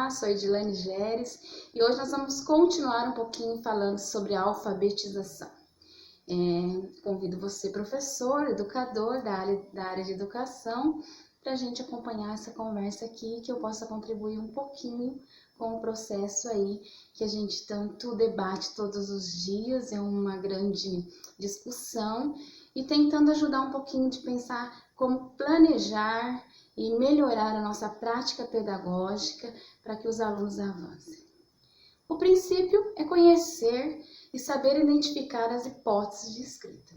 Olá, sou Edilane Geres e hoje nós vamos continuar um pouquinho falando sobre a alfabetização. Convido você, professor, educador da área de educação, para a gente acompanhar essa conversa aqui, que eu possa contribuir um pouquinho com o processo aí que a gente tanto debate todos os dias, é uma grande discussão, e tentando ajudar um pouquinho de pensar como planejar e melhorar a nossa prática pedagógica para que os alunos avancem. O princípio é conhecer e saber identificar as hipóteses de escrita.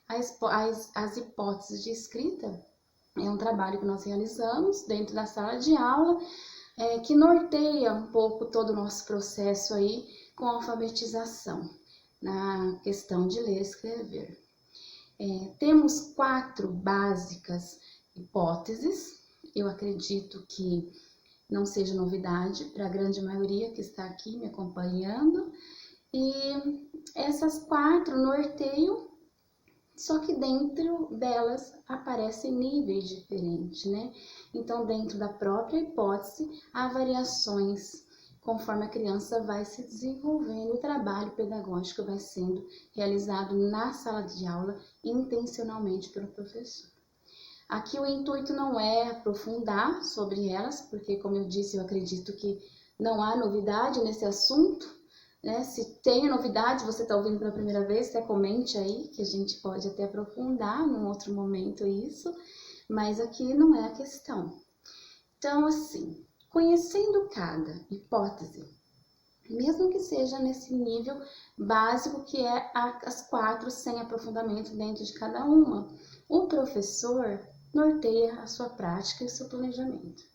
As hipóteses de escrita é um trabalho que nós realizamos dentro da sala de aula, que norteia um pouco todo o nosso processo aí com a alfabetização, na questão de ler e escrever. Temos 4 básicas hipóteses. Eu acredito que não seja novidade para a grande maioria que está aqui me acompanhando. E essas 4 norteiam, só que dentro delas aparecem níveis diferentes, né? Então, dentro da própria hipótese, há variações conforme a criança vai se desenvolvendo, o trabalho pedagógico vai sendo realizado na sala de aula intencionalmente pelo professor. Aqui o intuito não é aprofundar sobre elas, porque, como eu disse, eu acredito que não há novidade nesse assunto, né? Se tem novidade, você está ouvindo pela primeira vez, até comente aí, que a gente pode até aprofundar num outro momento isso, mas aqui não é a questão. Então, assim, conhecendo cada hipótese, mesmo que seja nesse nível básico que é as 4 sem aprofundamento dentro de cada uma, o professor norteia a sua prática e o seu planejamento.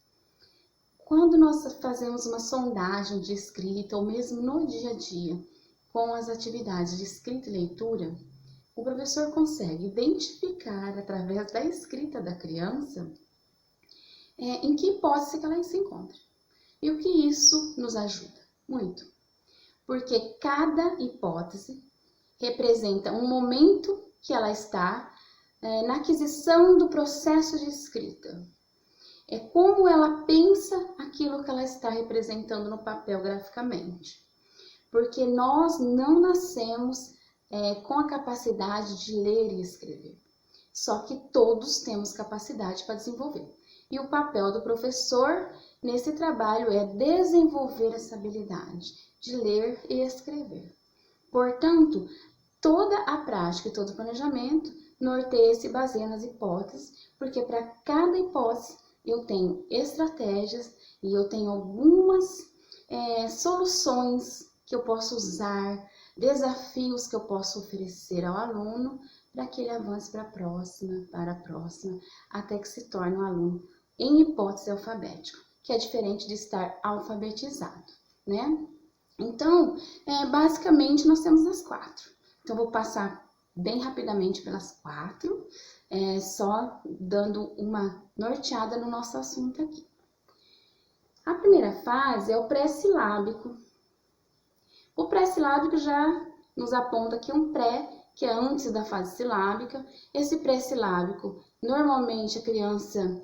Quando nós fazemos uma sondagem de escrita, ou mesmo no dia a dia, com as atividades de escrita e leitura, o professor consegue identificar, através da escrita da criança, em que hipótese que ela se encontra. E o que isso nos ajuda? Muito. Porque cada hipótese representa um momento que ela está na aquisição do processo de escrita. É como ela pensa aquilo que ela está representando no papel graficamente. Porque nós não nascemos com a capacidade de ler e escrever. Só que todos temos capacidade para desenvolver. E o papel do professor nesse trabalho é desenvolver essa habilidade de ler e escrever. Portanto, toda a prática e todo o planejamento norteia e se baseia nas hipóteses, porque para cada hipótese eu tenho estratégias e eu tenho algumas soluções que eu posso usar, desafios que eu posso oferecer ao aluno para que ele avance para a próxima, até que se torne um aluno em hipótese alfabética, que é diferente de estar alfabetizado, né? Então, basicamente nós temos as 4. Então, vou passar bem rapidamente pelas 4, só dando uma norteada no nosso assunto aqui. A primeira fase é o pré-silábico. O pré-silábico já nos aponta aqui um pré, que é antes da fase silábica. Esse pré-silábico, normalmente a criança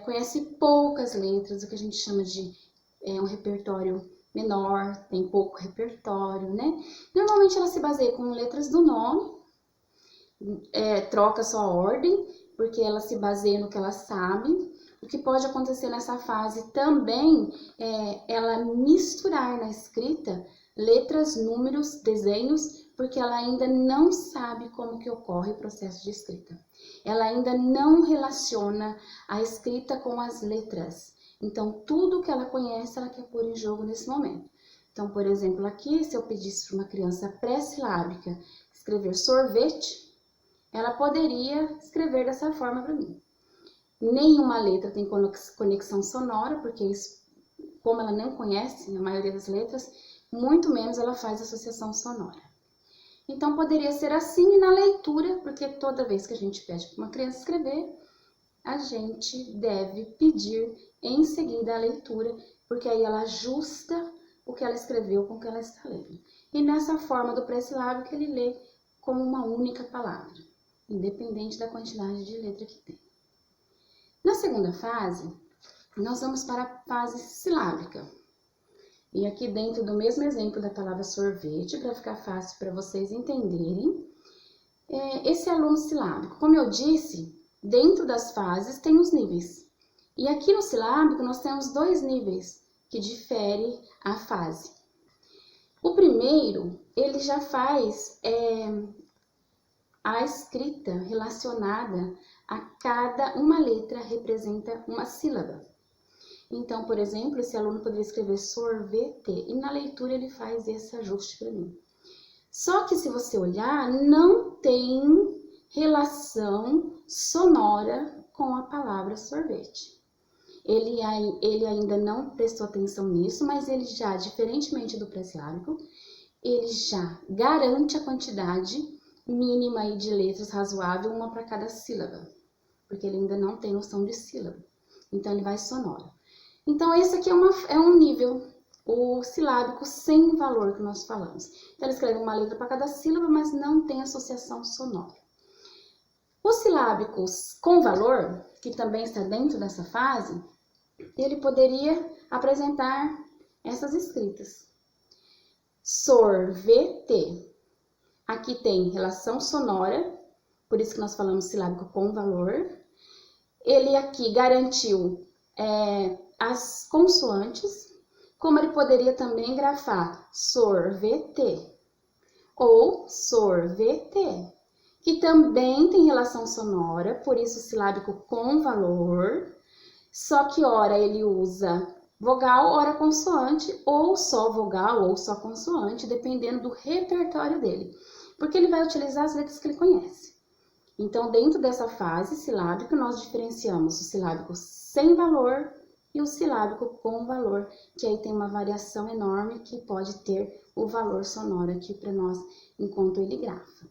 conhece poucas letras, o que a gente chama de um repertório menor, tem pouco repertório, né? Normalmente ela se baseia com letras do nome, troca só a ordem, porque ela se baseia no que ela sabe. O que pode acontecer nessa fase também é ela misturar na escrita letras, números, desenhos, porque ela ainda não sabe como que ocorre o processo de escrita. Ela ainda não relaciona a escrita com as letras. Então, tudo que ela conhece, ela quer pôr em jogo nesse momento. Então, por exemplo, aqui, se eu pedisse para uma criança pré-silábica escrever sorvete, ela poderia escrever dessa forma para mim. Nenhuma letra tem conexão sonora, porque isso, como ela não conhece a maioria das letras, muito menos ela faz associação sonora. Então, poderia ser assim na leitura, porque toda vez que a gente pede para uma criança escrever, a gente deve pedir em seguida a leitura, porque aí ela ajusta o que ela escreveu com o que ela está lendo. E nessa forma do pré-silábico, ele lê como uma única palavra, independente da quantidade de letra que tem. Na segunda fase, nós vamos para a fase silábica. E aqui dentro do mesmo exemplo da palavra sorvete, para ficar fácil para vocês entenderem, esse aluno silábico, como eu disse, dentro das fases tem os níveis. E aqui no silábico nós temos 2 níveis que diferem a fase. O primeiro, ele já faz a escrita relacionada a cada uma letra representa uma sílaba. Então, por exemplo, esse aluno poderia escrever sorvete e na leitura ele faz esse ajuste para mim. Só que se você olhar, não tem relação sonora com a palavra sorvete. Ele ainda não prestou atenção nisso, mas ele já, diferentemente do pré-silábico, ele já garante a quantidade mínima aí de letras razoável, uma para cada sílaba, porque ele ainda não tem noção de sílaba. Então, ele vai sonoro. Então, esse aqui é um nível, o silábico sem valor que nós falamos. Então, ele escreve uma letra para cada sílaba, mas não tem associação sonora. Os silábicos com valor, que também está dentro dessa fase, ele poderia apresentar essas escritas. Sorvete. Aqui tem relação sonora, por isso que nós falamos silábico com valor. Ele aqui garantiu as consoantes, como ele poderia também grafar sorvete ou sorvete, que também tem relação sonora, por isso silábico com valor, só que ora ele usa vogal, ora consoante, ou só vogal ou só consoante, dependendo do repertório dele, porque ele vai utilizar as letras que ele conhece. Então, dentro dessa fase silábica, nós diferenciamos o silábico sem valor e o silábico com valor, que aí tem uma variação enorme que pode ter o valor sonoro aqui para nós, enquanto ele grafa.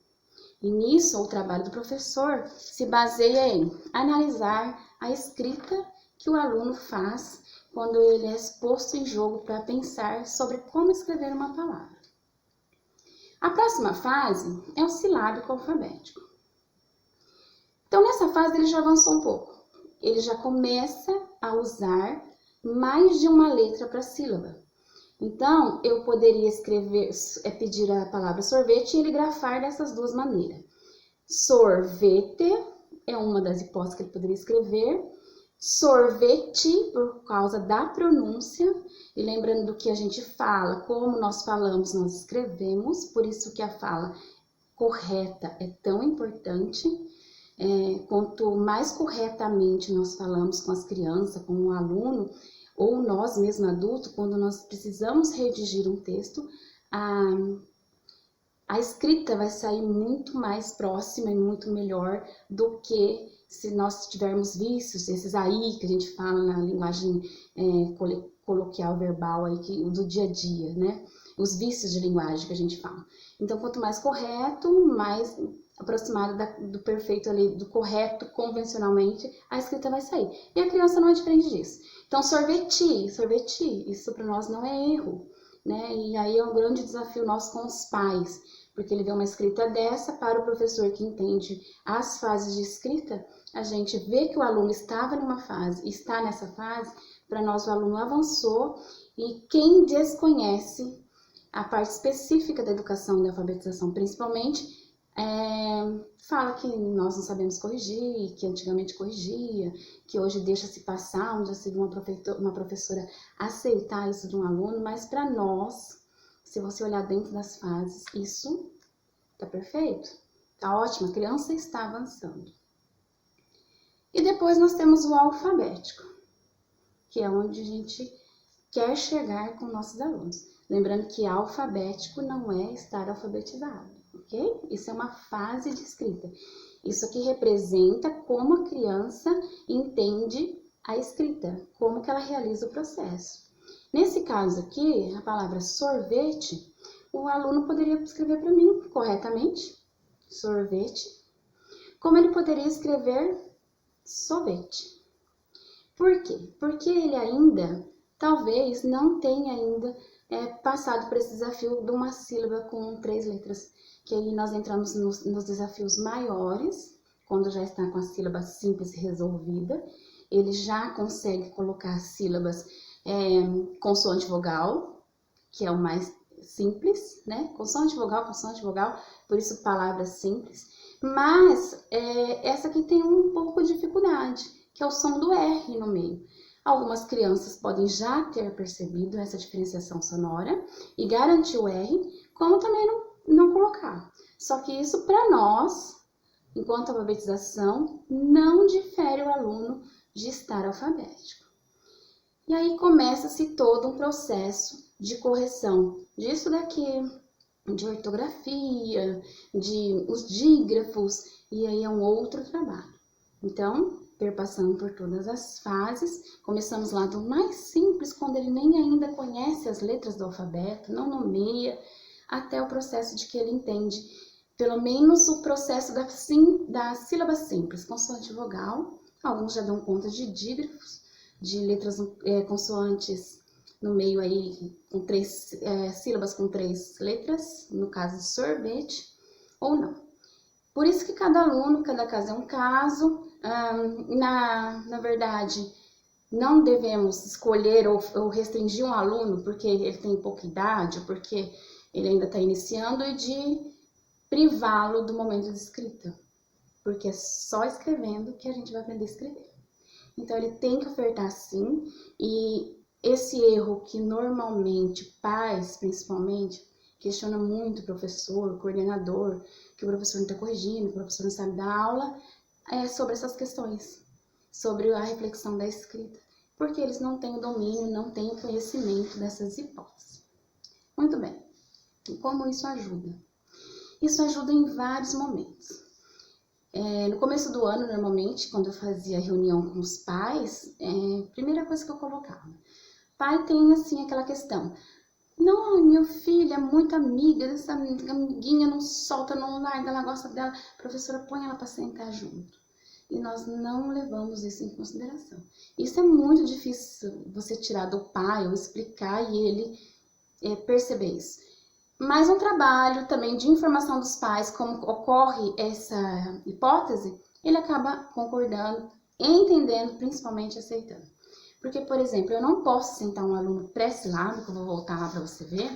E nisso, o trabalho do professor se baseia em analisar a escrita que o aluno faz quando ele é exposto em jogo para pensar sobre como escrever uma palavra. A próxima fase é o silábico alfabético. Então, nessa fase ele já avançou um pouco. Ele já começa a usar mais de uma letra para sílaba. Então, eu poderia pedir a palavra sorvete e ele grafar dessas 2 maneiras. Sorvete é uma das hipóteses que ele poderia escrever. Sorvete, por causa da pronúncia. E lembrando do que a gente fala, como nós falamos, nós escrevemos. Por isso que a fala correta é tão importante. Quanto mais corretamente nós falamos com as crianças, com o aluno, ou nós mesmos adultos, quando nós precisamos redigir um texto, a escrita vai sair muito mais próxima e muito melhor do que se nós tivermos vícios, esses aí que a gente fala na linguagem coloquial, verbal, aí, do dia a dia, né? Os vícios de linguagem que a gente fala. Então, quanto mais correto, mais aproximado do perfeito ali, do correto convencionalmente, a escrita vai sair. E a criança não é diferente disso. Então, sorvete, isso para nós não é erro, né? E aí é um grande desafio nosso com os pais, porque ele vê uma escrita dessa para o professor que entende as fases de escrita, a gente vê que o aluno estava numa fase, está nessa fase, para nós o aluno avançou, e quem desconhece a parte específica da educação e da alfabetização, principalmente, fala que nós não sabemos corrigir, que antigamente corrigia, que hoje deixa-se passar, onde já se viu uma professora aceitar isso de um aluno, mas para nós, se você olhar dentro das fases, isso tá perfeito, tá ótimo, a criança está avançando. E depois nós temos o alfabético, que é onde a gente quer chegar com nossos alunos. Lembrando que alfabético não é estar alfabetizado, ok? Isso é uma fase de escrita. Isso aqui representa como a criança entende a escrita, como que ela realiza o processo. Nesse caso aqui, a palavra sorvete, o aluno poderia escrever para mim corretamente, sorvete, como ele poderia escrever sorvete. Por quê? Porque ele ainda, talvez, não tenha ainda passado por esse desafio de uma sílaba com 3 letras, que aí nós entramos nos desafios maiores, quando já está com a sílaba simples resolvida, ele já consegue colocar sílabas consoante vogal, que é o mais simples, né? Consoante vogal, por isso palavras simples. Mas essa aqui tem um pouco de dificuldade, que é o som do R no meio. Algumas crianças podem já ter percebido essa diferenciação sonora e garantir o R, como também não colocar. Só que isso, para nós, enquanto alfabetização, não difere o aluno de estar alfabético. E aí começa-se todo um processo de correção disso daqui, de ortografia, de os dígrafos, e aí é um outro trabalho. Então, perpassando por todas as fases, começamos lá do mais simples, quando ele nem ainda conhece as letras do alfabeto, não nomeia, até o processo de que ele entende, pelo menos o processo da sílaba simples, consoante vogal. Alguns já dão conta de dígrafos, de letras consoantes no meio aí, com sílabas com 3 letras, no caso de sorvete, ou não. Por isso que cada aluno, cada caso é um caso. Na verdade, não devemos escolher ou restringir um aluno porque ele tem pouca idade, ou porque ele ainda está iniciando, e de privá-lo do momento de escrita, porque é só escrevendo que a gente vai aprender a escrever. Então, ele tem que ofertar sim, e esse erro que normalmente pais, principalmente, questiona muito o professor, o coordenador, que o professor não está corrigindo, o professor não sabe dar aula, é sobre essas questões, sobre a reflexão da escrita, porque eles não têm o domínio, não têm o conhecimento dessas hipóteses. Muito bem, e como isso ajuda? Isso ajuda em vários momentos. No começo do ano, normalmente, quando eu fazia reunião com os pais, primeira coisa que eu colocava, pai tem assim aquela questão, não, meu filho é muito amiga, essa amiguinha não solta, não larga, ela gosta dela, professora, põe ela para sentar junto. E nós não levamos isso em consideração. Isso é muito difícil você tirar do pai ou explicar e ele perceber isso. Mas um trabalho também de informação dos pais, como ocorre essa hipótese, ele acaba concordando, entendendo, principalmente aceitando. Porque, por exemplo, eu não posso sentar um aluno pré-silábico, eu vou voltar lá para você ver.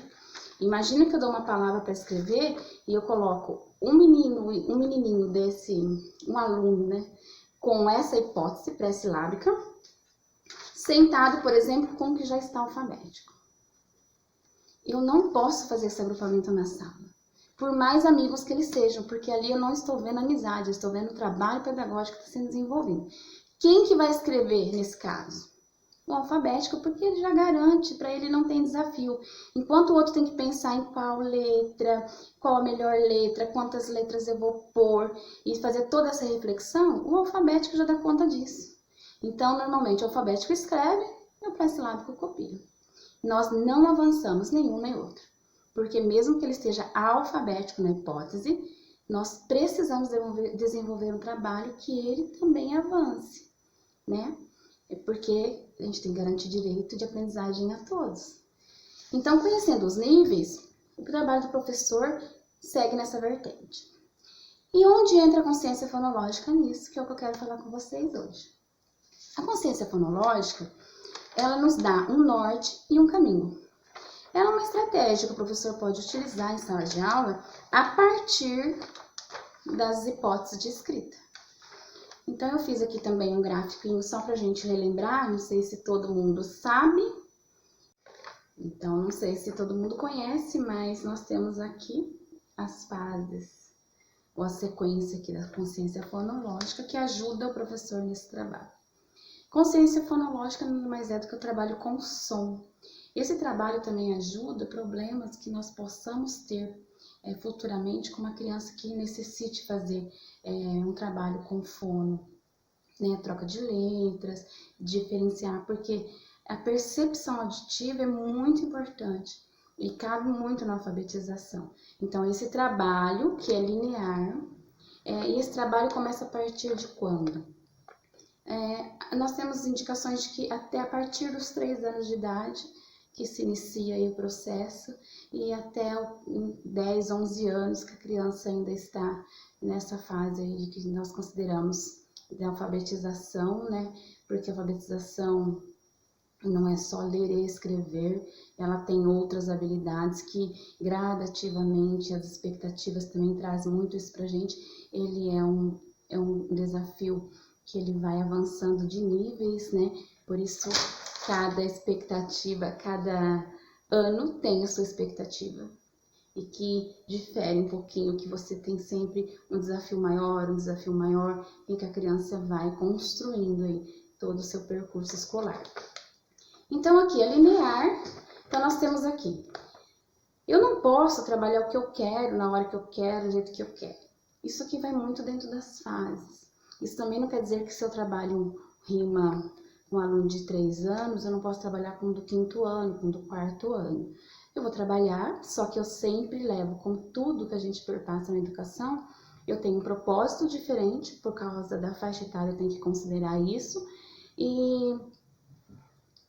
Imagina que eu dou uma palavra para escrever e eu coloco um menininho desse, um aluno, né, com essa hipótese pré-silábica, sentado, por exemplo, com o que já está alfabético. Eu não posso fazer esse agrupamento na sala, por mais amigos que eles sejam, porque ali eu não estou vendo amizade, eu estou vendo o trabalho pedagógico que está sendo desenvolvido. Quem que vai escrever nesse caso? O alfabético, porque ele já garante, para ele não tem desafio. Enquanto o outro tem que pensar em qual letra, qual a melhor letra, quantas letras eu vou pôr, e fazer toda essa reflexão, o alfabético já dá conta disso. Então, normalmente, o alfabético escreve e o pré-silábico copia. Nós não avançamos nenhum nem outro, porque mesmo que ele esteja alfabético na hipótese, nós precisamos desenvolver um trabalho que ele também avance, né? É porque a gente tem que garantir direito de aprendizagem a todos. Então, conhecendo os níveis, o trabalho do professor segue nessa vertente. E onde entra a consciência fonológica nisso, que é o que eu quero falar com vocês hoje. A consciência fonológica, ela nos dá um norte e um caminho. Ela é uma estratégia que o professor pode utilizar em sala de aula a partir das hipóteses de escrita. Então, eu fiz aqui também um gráfico só para a gente relembrar, não sei se todo mundo sabe. Então, não sei se todo mundo conhece, mas nós temos aqui as fases, ou a sequência aqui da consciência fonológica, que ajuda o professor nesse trabalho. Consciência fonológica nada mais é do que o trabalho com som. Esse trabalho também ajuda problemas que nós possamos ter futuramente com uma criança que necessite fazer um trabalho com fono, né? Troca de letras, diferenciar, porque a percepção auditiva é muito importante e cabe muito na alfabetização. Então, esse trabalho que é linear, e esse trabalho começa a partir de quando? Nós temos indicações de que até a partir dos 3 anos de idade que se inicia aí o processo, e até 10, 11 anos que a criança ainda está nessa fase aí que nós consideramos de alfabetização, né, porque a alfabetização não é só ler e escrever, ela tem outras habilidades que gradativamente as expectativas também trazem muito isso pra gente. Ele é um desafio que ele vai avançando de níveis, né? Por isso, cada expectativa, cada ano tem a sua expectativa. E que difere um pouquinho, que você tem sempre um desafio maior, e que a criança vai construindo aí todo o seu percurso escolar. Então, aqui é linear. Então, nós temos aqui. Eu não posso trabalhar o que eu quero, na hora que eu quero, do jeito que eu quero. Isso aqui vai muito dentro das fases. Isso também não quer dizer que se eu trabalho rima com um aluno de 3 anos, eu não posso trabalhar com um do 5º ano, com um do 4º ano. Eu vou trabalhar, só que eu sempre levo, como tudo que a gente perpassa na educação, eu tenho um propósito diferente, por causa da faixa etária eu tenho que considerar isso. E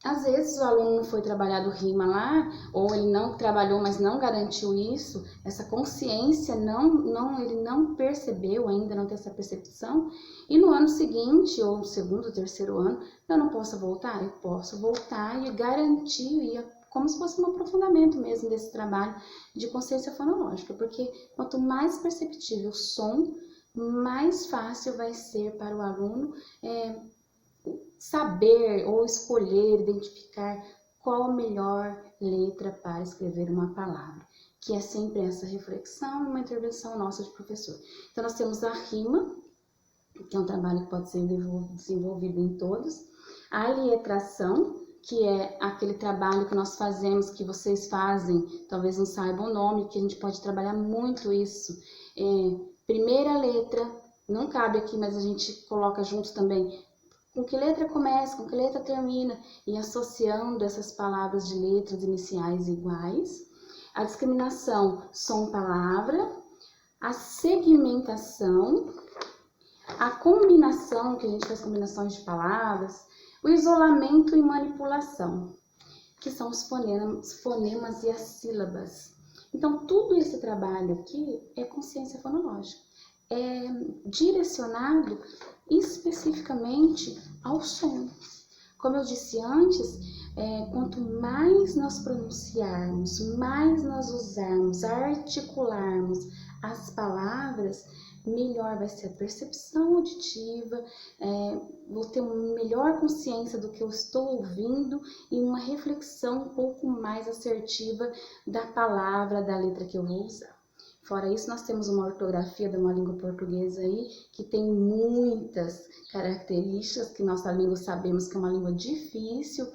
às vezes o aluno não foi trabalhado rima lá, ou ele não trabalhou, mas não garantiu isso, essa consciência, ele não percebeu ainda, não tem essa percepção, e no ano seguinte, ou no 2º, 3º ano, eu não posso voltar? Eu posso voltar e garantir, como se fosse um aprofundamento mesmo desse trabalho de consciência fonológica, porque quanto mais perceptível o som, mais fácil vai ser para o aluno saber ou escolher, identificar qual a melhor letra para escrever uma palavra, que é sempre essa reflexão e uma intervenção nossa de professor. Então, nós temos a rima, que é um trabalho que pode ser desenvolvido em todos, a letração, que é aquele trabalho que nós fazemos, que vocês fazem, talvez não saibam o nome, que a gente pode trabalhar muito isso. Primeira letra, não cabe aqui, mas a gente coloca junto também, com que letra começa, com que letra termina, e associando essas palavras de letras iniciais iguais. A discriminação, som-palavra, a segmentação, a combinação, que a gente faz combinações de palavras, o isolamento e manipulação, que são os fonemas e as sílabas. Então, tudo esse trabalho aqui é consciência fonológica. É direcionado especificamente ao som. Como eu disse antes, quanto mais nós pronunciarmos, mais nós usarmos, articularmos as palavras, melhor vai ser a percepção auditiva, vou ter uma melhor consciência do que eu estou ouvindo e uma reflexão um pouco mais assertiva da palavra, da letra que eu vou usar. Fora isso, nós temos uma ortografia de uma língua portuguesa aí, que tem muitas características, que nossa língua sabemos que é uma língua difícil,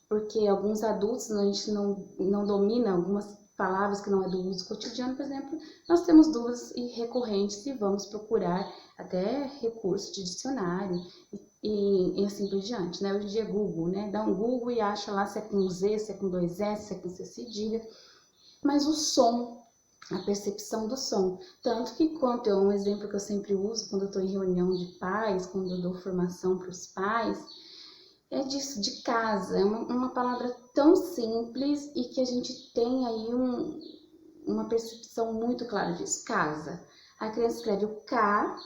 porque alguns adultos, a gente não domina algumas palavras que não é do uso cotidiano, por exemplo, nós temos dúvidas recorrentes e vamos procurar até recurso de dicionário e assim por diante, né? Hoje em dia é Google, né? Dá um Google e acha lá se é com Z, se é com 2 S, se é com C cedilha, mas o som, a percepção do som. Tanto que quando um exemplo que eu sempre uso quando eu estou em reunião de pais, quando eu dou formação para os pais, é disso, de casa. É uma palavra tão simples e que a gente tem aí uma percepção muito clara disso. Casa. A criança escreve o K,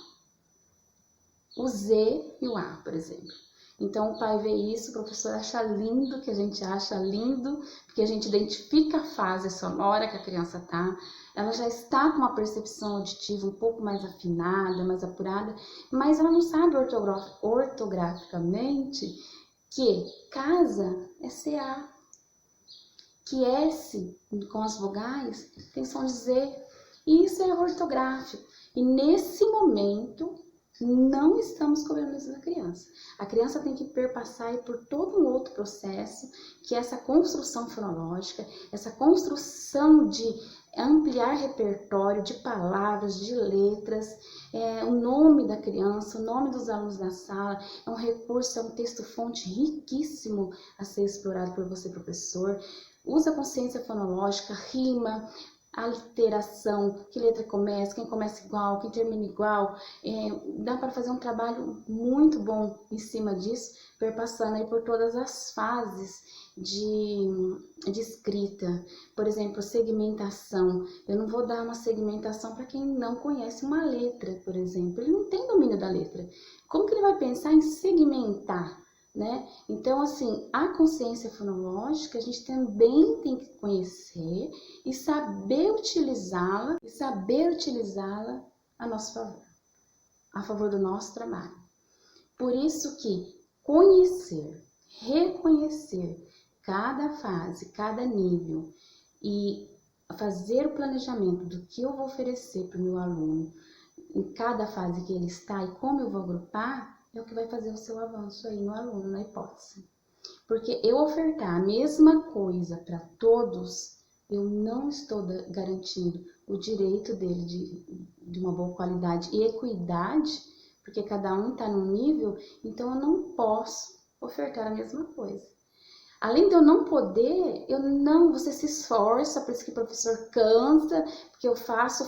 o Z e o A, por exemplo. Então, o pai vê isso, o professor acha lindo, que a gente acha lindo, porque a gente identifica a fase sonora que a criança tá. Ela já está com uma percepção auditiva um pouco mais afinada, mais apurada, mas ela não sabe ortograficamente que casa é CA, que S, com as vogais, tem som de Z. E isso é ortográfico. E nesse momento, não estamos cobrando isso da criança. A criança tem que perpassar por todo um outro processo, que é essa construção fonológica, essa construção de ampliar repertório de palavras, de letras, o nome da criança, o nome dos alunos da sala, é um recurso, é um texto-fonte riquíssimo a ser explorado por você, professor. Usa a consciência fonológica, rima, a literação, que letra começa, quem começa igual, quem termina igual. Dá para fazer um trabalho muito bom em cima disso, perpassando aí por todas as fases de escrita. Por exemplo, segmentação. Eu não vou dar uma segmentação para quem não conhece uma letra, por exemplo. Ele não tem domínio da letra. Como que ele vai pensar em segmentar né? Então, assim, a consciência fonológica a gente também tem que conhecer e saber utilizá-la a nosso favor, a favor do nosso trabalho. Por isso que conhecer, reconhecer cada fase, cada nível e fazer o planejamento do que eu vou oferecer para o meu aluno em cada fase que ele está e como eu vou agrupar, é o que vai fazer o seu avanço aí no aluno, na hipótese. Porque eu ofertar a mesma coisa para todos, eu não estou garantindo o direito dele de uma boa qualidade e equidade, porque cada um está num nível, então eu não posso ofertar a mesma coisa. Além de eu não poder, você se esforça, por isso que o professor cansa, porque eu faço,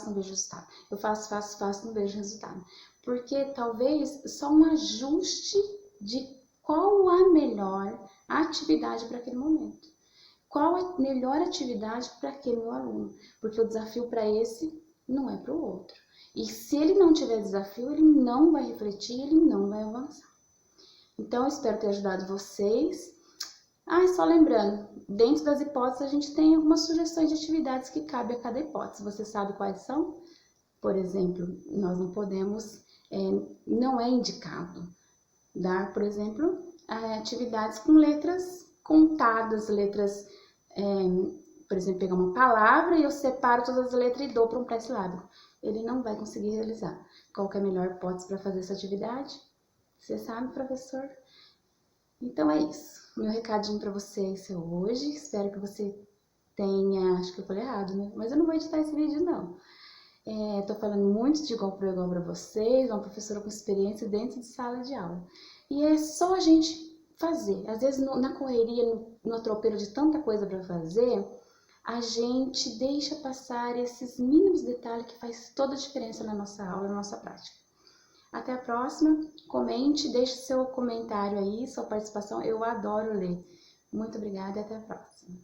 não vejo resultado. Eu faço, não vejo resultado. Porque talvez só um ajuste de qual a melhor atividade para aquele momento. Qual a melhor atividade para aquele meu aluno. Porque o desafio para esse não é para o outro. E se ele não tiver desafio, ele não vai refletir, ele não vai avançar. Então, eu espero ter ajudado vocês. Só lembrando, dentro das hipóteses a gente tem algumas sugestões de atividades que cabem a cada hipótese. Você sabe quais são? Por exemplo, nós não podemos, não é indicado dar, por exemplo, atividades com letras contadas, letras, por exemplo, pegar uma palavra e eu separo todas as letras e dou para um pré-silábico. Ele não vai conseguir realizar. Qual que é a melhor hipótese para fazer essa atividade? Você sabe, professor? Então é isso. Meu recadinho para vocês é hoje. Espero que você tenha... Acho que eu falei errado, né? Mas eu não vou editar esse vídeo, não. Tô falando muito de igual para igual para vocês. Uma professora com experiência dentro de sala de aula. E é só a gente fazer. Às vezes, na correria, no atropelo de tanta coisa para fazer, a gente deixa passar esses mínimos detalhes que faz toda a diferença na nossa aula, na nossa prática. Até a próxima, comente, deixe seu comentário aí, sua participação, eu adoro ler. Muito obrigada e até a próxima.